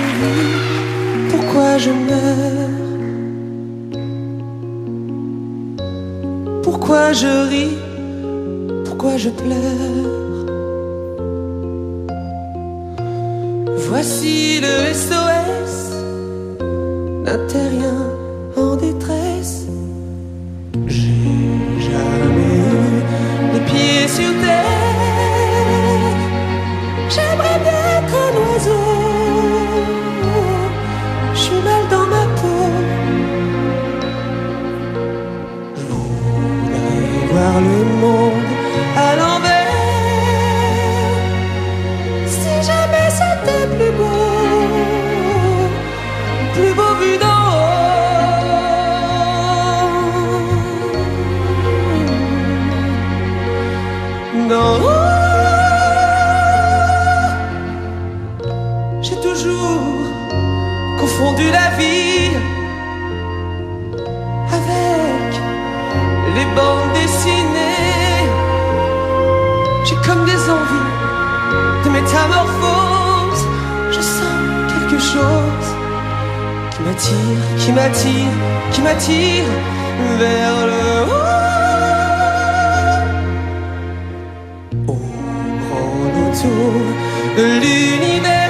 je vis, pourquoi je meurs, pourquoi je ris, pourquoi je pleure. Voici le SOS d'un terrien en détresse. J'ai jamais eu les pieds sur terre. J'aimerais bien être un oiseau. Je suis mal dans ma peau. Je voudrais voir le monde à l'envers. Si jamais c'était plus beau vu d'en haut. D'en haut. J'ai toujours confondu la vie avec les bandes dessinées. J'ai comme des envies de métamorphose. Je sens quelque chose qui m'attire, qui m'attire, qui m'attire vers le haut. Au grand autour de l'univers.